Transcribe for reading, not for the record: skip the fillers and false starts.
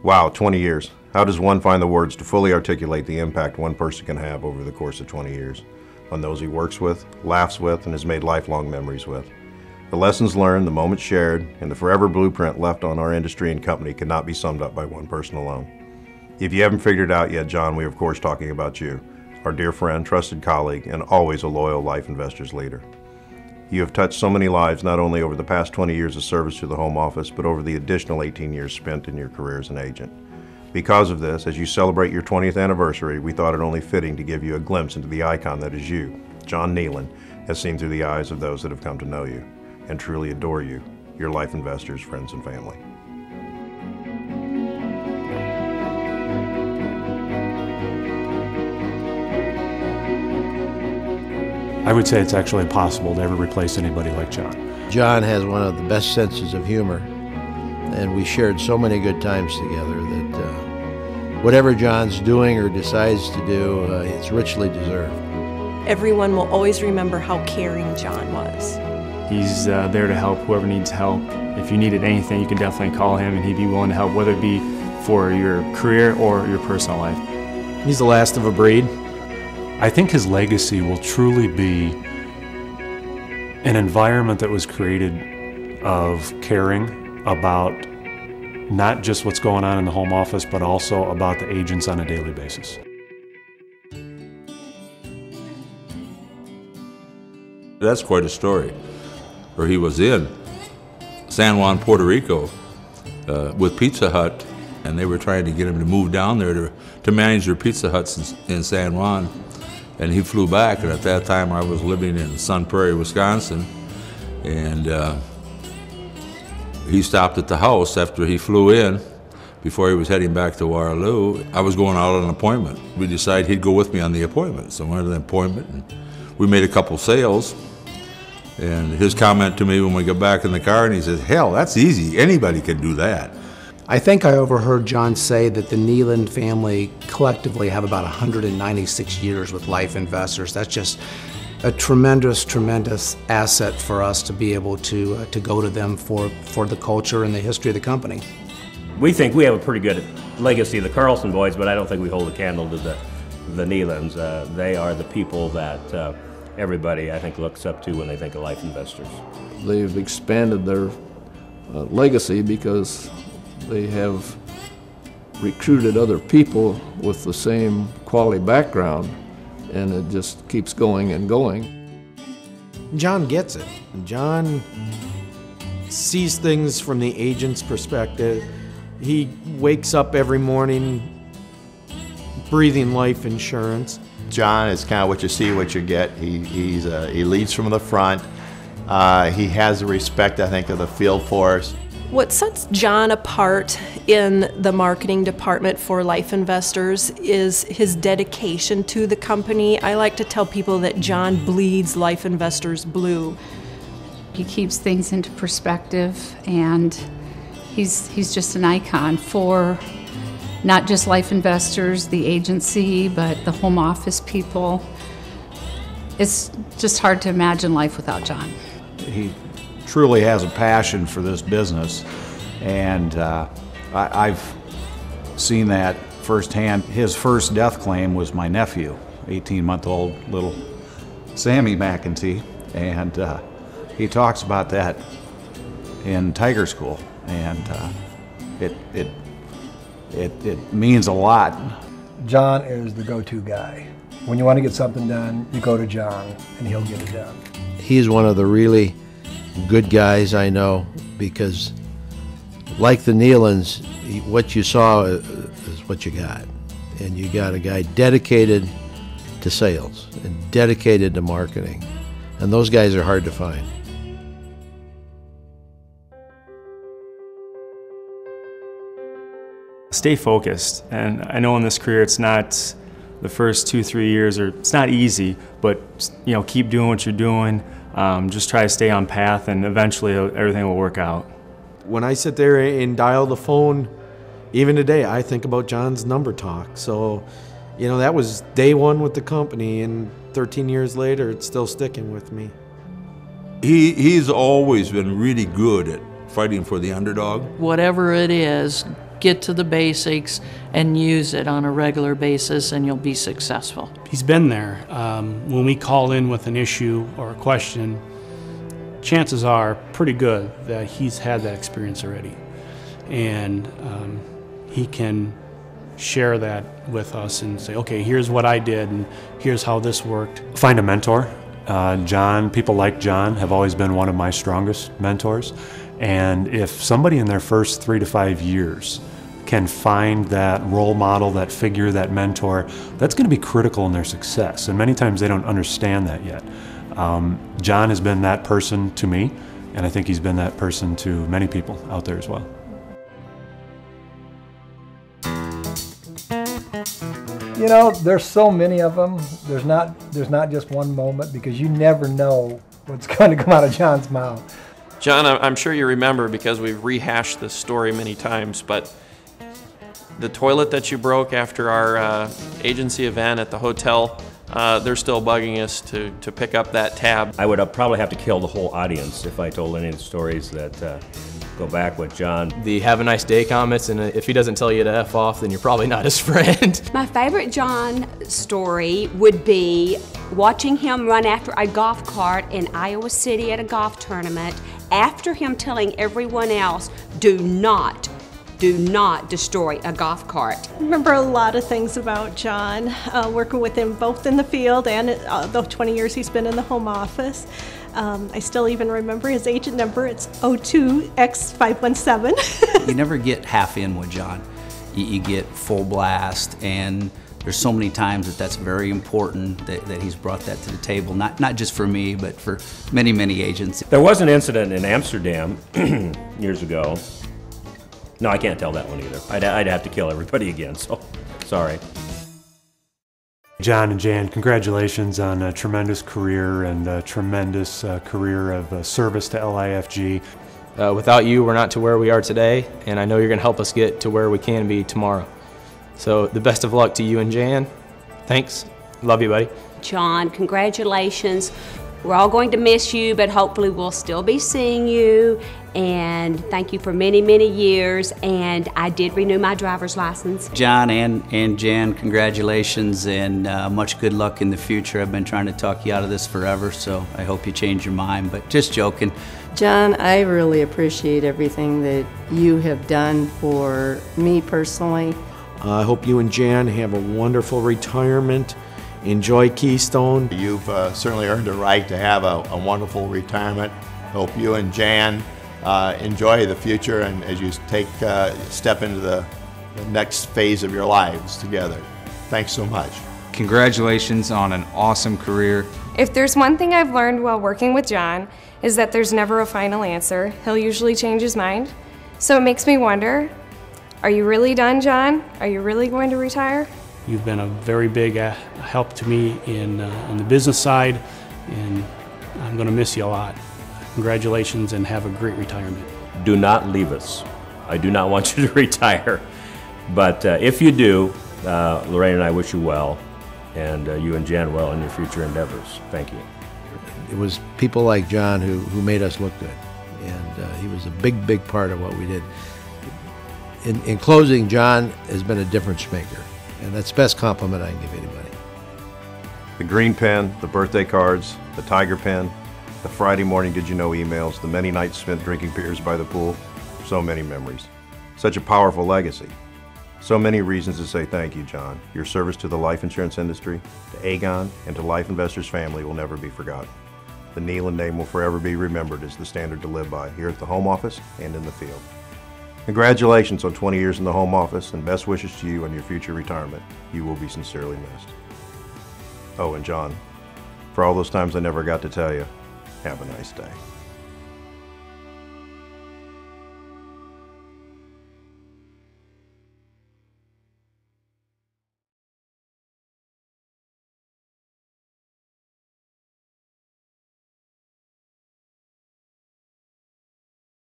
Wow, 20 years. How does one find the words to fully articulate the impact one person can have over the course of 20 years on those he works with, laughs with, and has made lifelong memories with? The lessons learned, the moments shared, and the forever blueprint left on our industry and company cannot be summed up by one person alone. If you haven't figured it out yet, John, we are of course talking about you, our dear friend, trusted colleague, and always a loyal Life Investors leader. You have touched so many lives, not only over the past 20 years of service to the home office, but over the additional 18 years spent in your career as an agent. Because of this, as you celebrate your 20th anniversary, we thought it only fitting to give you a glimpse into the icon that is you, John Kneeland, as seen through the eyes of those that have come to know you and truly adore you, your Life Investors, friends, and family. I would say it's actually impossible to ever replace anybody like John. John has one of the best senses of humor, and we shared so many good times together that whatever John's doing or decides to do, it's richly deserved. Everyone will always remember how caring John was. He's there to help whoever needs help. If you needed anything, you can definitely call him and he'd be willing to help, whether it be for your career or your personal life. He's the last of a breed. I think his legacy will truly be an environment that was created of caring about not just what's going on in the home office, but also about the agents on a daily basis. That's quite a story. Where he was in San Juan, Puerto Rico with Pizza Hut, and they were trying to get him to move down there to manage their Pizza Huts in San Juan. And he flew back, and at that time I was living in Sun Prairie, Wisconsin, and he stopped at the house after he flew in. Before he was heading back to Waterloo, I was going out on an appointment. We decided he'd go with me on the appointment, so I went to the appointment, and we made a couple sales. And his comment to me when we got back in the car, and he says, "Hell, that's easy. Anybody can do that." I think I overheard John say that the Kneeland family collectively have about 196 years with Life Investors. That's just a tremendous, tremendous asset for us to be able to go to them for the culture and the history of the company. We think we have a pretty good legacy of the Carlson boys, but I don't think we hold a candle to the Kneelands. They are the people that everybody, I think, looks up to when they think of Life Investors. They've expanded their legacy because they have recruited other people with the same quality background, and it just keeps going and going. John gets it. John sees things from the agent's perspective. He wakes up every morning breathing life insurance. John is kind of what you see, what you get. He leads from the front. He has the respect, I think, of the field force. What sets John apart in the marketing department for Life Investors is his dedication to the company. I like to tell people that John bleeds Life Investors blue. He keeps things into perspective, and he's just an icon for not just Life Investors, the agency, but the home office people. It's just hard to imagine life without John. He truly has a passion for this business, and I've seen that firsthand. His first death claim was my nephew, 18-month-old little Sammy McEntee, and he talks about that in Tiger School, and it means a lot. John is the go-to guy. When you want to get something done, you go to John, and he'll get it done. He's one of the really good guys I know, because like the Kneelands, what you saw is what you got. And you got a guy dedicated to sales and dedicated to marketing. And those guys are hard to find. Stay focused. And I know in this career it's not the first 2-3 years, or it's not easy, but keep doing what you're doing. Just try to stay on path, and eventually everything will work out. When I sit there and dial the phone, even today, I think about John's number talk. So, that was day one with the company, and 13 years later, it's still sticking with me. He's always been really good at fighting for the underdog. Whatever it is, get to the basics and use it on a regular basis, and you'll be successful. He's been there. When we call in with an issue or a question, chances are pretty good that he's had that experience already. And he can share that with us and say, okay, here's what I did and here's how this worked. Find a mentor. John, people like John have always been one of my strongest mentors. And if somebody in their first 3 to 5 years can find that role model, that figure, that mentor, that's going to be critical in their success. And many times they don't understand that yet. John has been that person to me, and I think he's been that person to many people out there as well. You know, there's so many of them. There's not just one moment, because you never know what's going to come out of John's mouth. John, I'm sure you remember, because we've rehashed this story many times, but the toilet that you broke after our agency event at the hotel, they're still bugging us to pick up that tab. I would probably have to kill the whole audience if I told any of the stories that go back with John. The have a nice day comments, and if he doesn't tell you to F off, then you're probably not his friend. My favorite John story would be watching him run after a golf cart in Iowa City at a golf tournament, after him telling everyone else, do not destroy a golf cart. I remember a lot of things about John, working with him both in the field and the 20 years he's been in the home office. I still even remember his agent number. It's 02X517. You never get half in with John. You get full blast, and there's so many times that's very important that he's brought that to the table, not just for me, but for many, many agents. There was an incident in Amsterdam years ago. No, I can't tell that one either. I'd have to kill everybody again, so sorry. John and Jan, congratulations on a tremendous career and a tremendous career of service to LIFG. Without you, we're not to where we are today, and I know you're going to help us get to where we can be tomorrow. So the best of luck to you and Jan. Thanks. Love you, buddy. John, congratulations. We're all going to miss you, but hopefully we'll still be seeing you. And thank you for many, many years. And I did renew my driver's license. John and Jan, congratulations, and much good luck in the future. I've been trying to talk you out of this forever, so I hope you change your mind, but just joking. John, I really appreciate everything that you have done for me personally. I hope you and Jan have a wonderful retirement. Enjoy Keystone. You've certainly earned a right to have a wonderful retirement. Hope you and Jan enjoy the future, and as you step into the next phase of your lives together. Thanks so much. Congratulations on an awesome career. If there's one thing I've learned while working with John, is that there's never a final answer. He'll usually change his mind. So it makes me wonder, are you really done, John? Are you really going to retire? You've been a very big help to me in the business side, and I'm going to miss you a lot. Congratulations, and have a great retirement. Do not leave us. I do not want you to retire. But if you do, Lorraine and I wish you well, and you and Jan well in your future endeavors. Thank you. It was people like John who made us look good, and he was a big, big part of what we did. In closing, John has been a difference maker, and that's the best compliment I can give anybody. The green pen, the birthday cards, the tiger pen, the Friday morning did you know emails, the many nights spent drinking beers by the pool, so many memories. Such a powerful legacy. So many reasons to say thank you, John. Your service to the life insurance industry, to Aegon, and to Life Investors family will never be forgotten. The Kneeland name will forever be remembered as the standard to live by here at the home office and in the field. Congratulations on 20 years in the home office, and best wishes to you on your future retirement. You will be sincerely missed. Oh, and John, for all those times I never got to tell you, have a nice day.